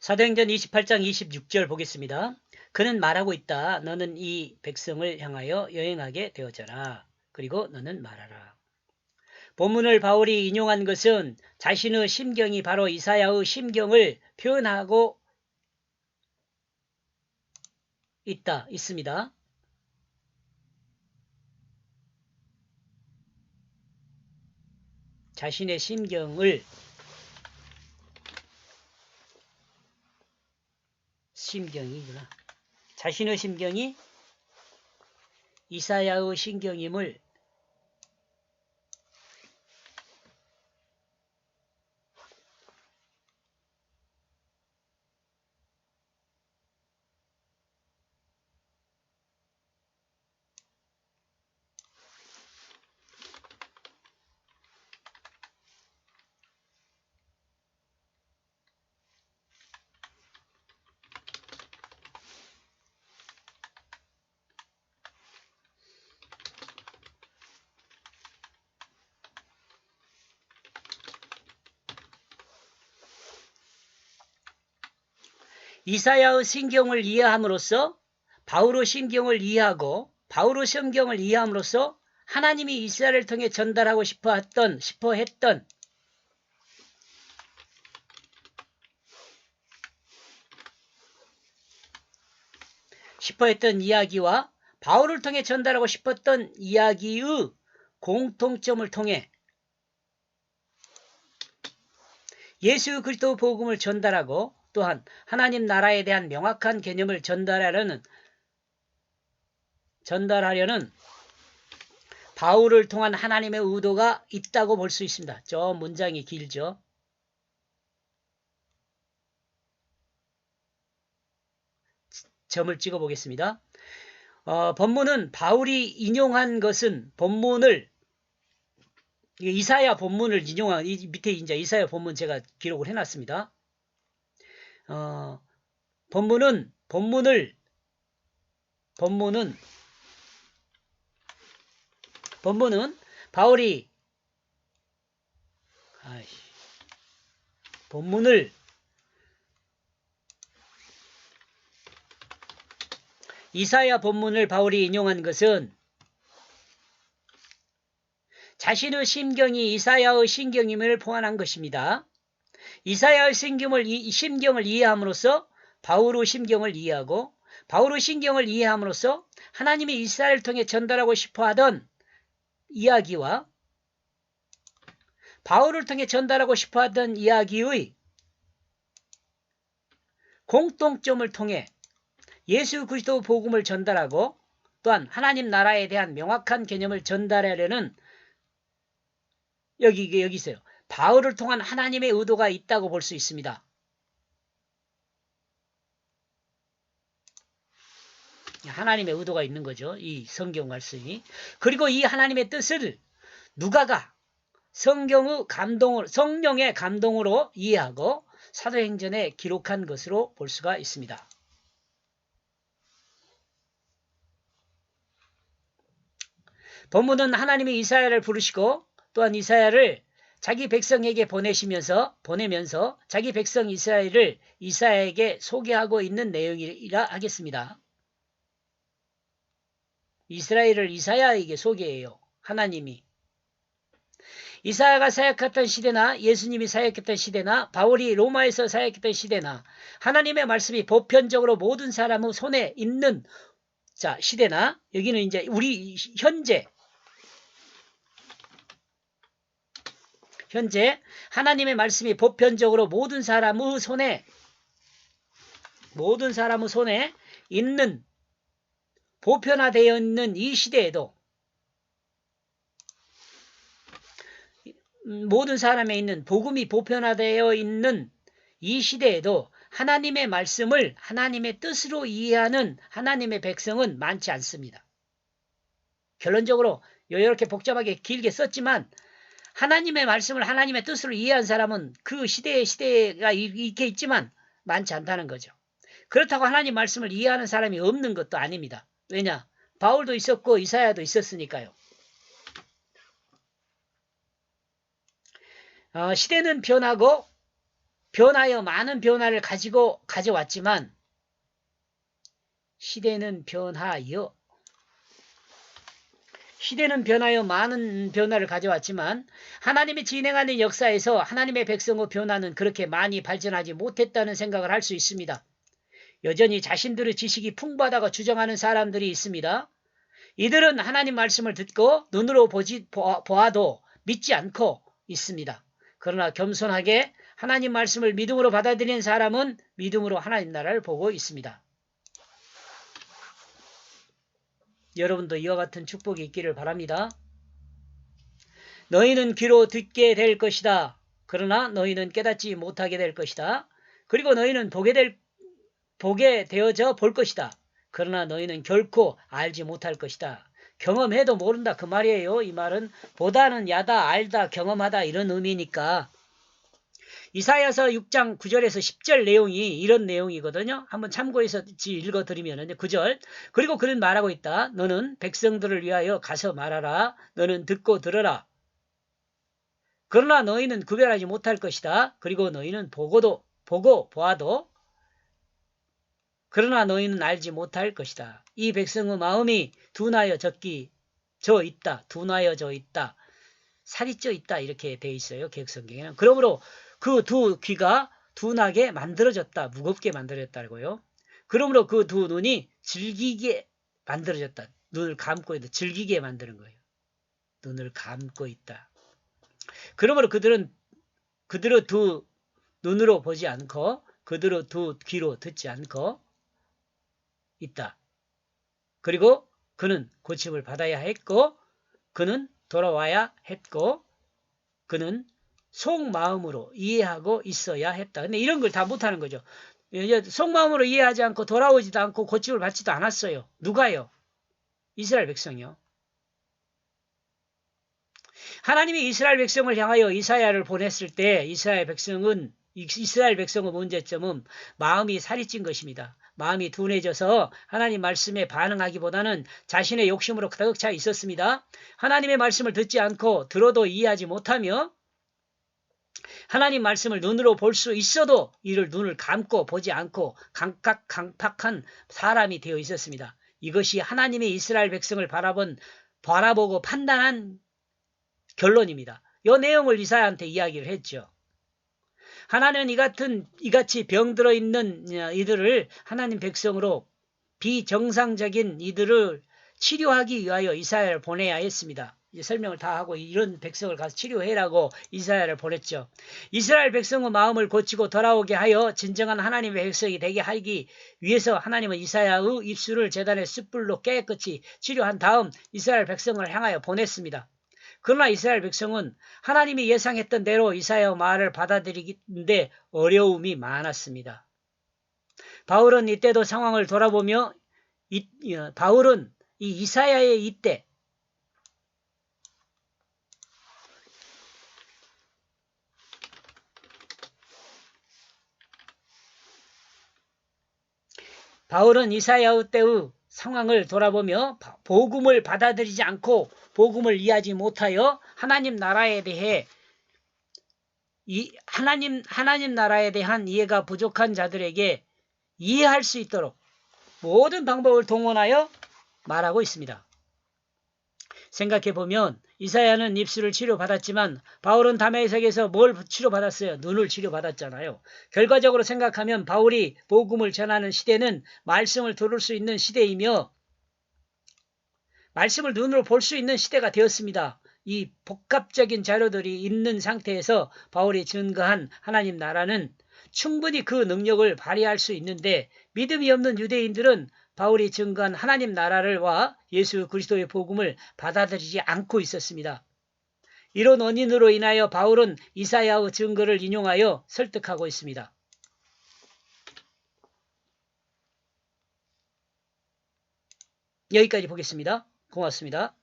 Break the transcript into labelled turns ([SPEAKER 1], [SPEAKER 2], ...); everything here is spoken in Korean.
[SPEAKER 1] 사도행전 28장 26절 보겠습니다. 그는 말하고 있다. 너는 이 백성을 향하여 여행하게 되었잖아. 그리고 너는 말하라. 본문을 바울이 인용한 것은 자신의 심경이 바로 이사야의 심경을 표현하고 있습니다. 자신의 자신의 심경이 이사야의 심경임을 이사야의 심경을 이해함으로써 바울의 심경을 이해하고 바울의 심경을 이해함으로써 하나님이 이스라엘을 통해 전달하고 싶어 했던 이야기와 바울을 통해 전달하고 싶었던 이야기의 공통점을 통해 예수 그리스도 복음을 전달하고 또한 하나님 나라에 대한 명확한 개념을 전달하려는 바울을 통한 하나님의 의도가 있다고 볼 수 있습니다. 저 문장이 길죠. 점을 찍어 보겠습니다. 본문은 바울이 인용한 것은 이사야 본문을 인용한 밑에 이제 이사야 본문 제가 기록을 해놨습니다. 본문은 바울이 이사야 본문을 바울이 인용한 것은 자신의 심경이 이사야의 심경임을 포함한 것입니다. 이사야의 심경을 이해함으로써 바울의 심경을 이해하고 바울의 심경을 이해함으로써 하나님이 이스라엘을 통해 전달하고 싶어하던 이야기와 바울을 통해 전달하고 싶어하던 이야기의 공통점을 통해 예수 그리스도 복음을 전달하고 또한 하나님 나라에 대한 명확한 개념을 전달하려는 여기 있어요. 바울을 통한 하나님의 의도가 있다고 볼 수 있습니다. 하나님의 의도가 있는 거죠. 이 성경 말씀이. 그리고 이 하나님의 뜻을 누가가 성령의 감동으로 이해하고 사도행전에 기록한 것으로 볼 수가 있습니다. 본문은 하나님이 이사야를 부르시고 또한 이사야를 자기 백성에게 보내면서 자기 백성 이스라엘을 이사야에게 소개하고 있는 내용이라 하겠습니다. 이스라엘을 이사야에게 소개해요. 하나님이. 이사야가 사역했던 시대나 예수님이 사역했던 시대나 바울이 로마에서 사역했던 시대나 하나님의 말씀이 보편적으로 모든 사람의 손에 있는 시대나 여기는 이제 우리 현재 하나님의 말씀이 보편적으로 모든 사람의 손에 있는 보편화되어 있는 이 시대에도 모든 사람에 있는 복음이 보편화되어 있는 이 시대에도 하나님의 말씀을 하나님의 뜻으로 이해하는 하나님의 백성은 많지 않습니다. 결론적으로 이렇게 복잡하게 길게 썼지만 하나님의 말씀을 하나님의 뜻으로 이해한 사람은 그 시대가 이렇게 있지만 많지 않다는 거죠. 그렇다고 하나님 말씀을 이해하는 사람이 없는 것도 아닙니다. 왜냐? 바울도 있었고 이사야도 있었으니까요. 시대는 변하고 변하여 많은 변화를 가져왔지만 시대는 변하여 많은 변화를 가져왔지만 하나님이 진행하는 역사에서 하나님의 백성의 변화는 그렇게 많이 발전하지 못했다는 생각을 할 수 있습니다. 여전히 자신들의 지식이 풍부하다고 주장하는 사람들이 있습니다. 이들은 하나님 말씀을 듣고 눈으로 보아도 믿지 않고 있습니다. 그러나 겸손하게 하나님 말씀을 믿음으로 받아들이는 사람은 믿음으로 하나님 나라를 보고 있습니다. 여러분도 이와 같은 축복이 있기를 바랍니다. 너희는 귀로 듣게 될 것이다. 그러나 너희는 깨닫지 못하게 될 것이다. 그리고 너희는 보게 되어져 볼 것이다. 그러나 너희는 결코 알지 못할 것이다. 경험해도 모른다 그 말이에요. 이 말은 보다는 야다, 알다, 경험하다 이런 의미니까. 이사야서 6장 9절에서 10절 내용이 이런 내용이거든요. 한번 참고해서 읽어드리면 9절. 그리고 그는 말하고 있다. 너는 백성들을 위하여 가서 말하라. 너는 듣고 들어라. 그러나 너희는 구별하지 못할 것이다. 그리고 너희는 보고 보아도 그러나 너희는 알지 못할 것이다. 이 백성의 마음이 둔하여져 있다. 살이 쪄 있다. 이렇게 돼 있어요. 개혁성경에는. 그러므로 그 두 귀가 둔하게 만들어졌다. 무겁게 만들어졌다고요. 그러므로 그 두 눈이 즐기게 만들어졌다. 눈을 감고 있다. 즐기게 만드는 거예요. 눈을 감고 있다. 그러므로 그들은 두 눈으로 보지 않고 그들의 두 귀로 듣지 않고 있다. 그리고 그는 고침을 받아야 했고 그는 돌아와야 했고 그는 속마음으로 이해하고 있어야 했다. 근데 이런 걸 다 못하는 거죠. 속마음으로 이해하지 않고 돌아오지도 않고 고침을 받지도 않았어요. 누가요? 이스라엘 백성이요. 하나님이 이스라엘 백성을 향하여 이사야를 보냈을 때 이스라엘 백성의 문제점은 마음이 살이 찐 것입니다. 마음이 둔해져서 하나님 말씀에 반응하기보다는 자신의 욕심으로 가득 차 있었습니다. 하나님의 말씀을 듣지 않고 들어도 이해하지 못하며 하나님 말씀을 눈으로 볼 수 있어도 이를 눈을 감고 보지 않고 강팍한 사람이 되어 있었습니다. 이것이 하나님의 이스라엘 백성을 바라보고 판단한 결론입니다. 이 내용을 이사야한테 이야기를 했죠. 하나님은 이같이 병들어 있는 이들을 하나님 백성으로 비정상적인 이들을 치료하기 위하여 이사야를 보내야 했습니다. 설명을 다 하고 이런 백성을 가서 치료해라고 이사야를 보냈죠. 이스라엘 백성의 마음을 고치고 돌아오게 하여 진정한 하나님의 백성이 되게 하기 위해서 하나님은 이사야의 입술을 제단의 숯불로 깨끗이 치료한 다음 이스라엘 백성을 향하여 보냈습니다. 그러나 이스라엘 백성은 하나님이 예상했던 대로 이사야의 말을 받아들이는데 어려움이 많았습니다. 바울은 이때도 상황을 돌아보며 바울은 이 이사야의 이때 바울은 이사야의 때의 상황을 돌아보며 복음을 받아들이지 않고 복음을 이해하지 못하여 하나님 나라에 대해 하나님 나라에 대한 이해가 부족한 자들에게 이해할 수 있도록 모든 방법을 동원하여 말하고 있습니다. 생각해보면 이사야는 입술을 치료받았지만 바울은 다메섹에서 뭘 치료받았어요? 눈을 치료받았잖아요. 결과적으로 생각하면 바울이 복음을 전하는 시대는 말씀을 들을 수 있는 시대이며 말씀을 눈으로 볼 수 있는 시대가 되었습니다. 이 복합적인 자료들이 있는 상태에서 바울이 증거한 하나님 나라는 충분히 그 능력을 발휘할 수 있는데 믿음이 없는 유대인들은 바울이 증거한 하나님 나라를와 예수 그리스도의 복음을 받아들이지 않고 있었습니다. 이런 원인으로 인하여 바울은 이사야의 증거를 인용하여 설득하고 있습니다. 여기까지 보겠습니다. 고맙습니다.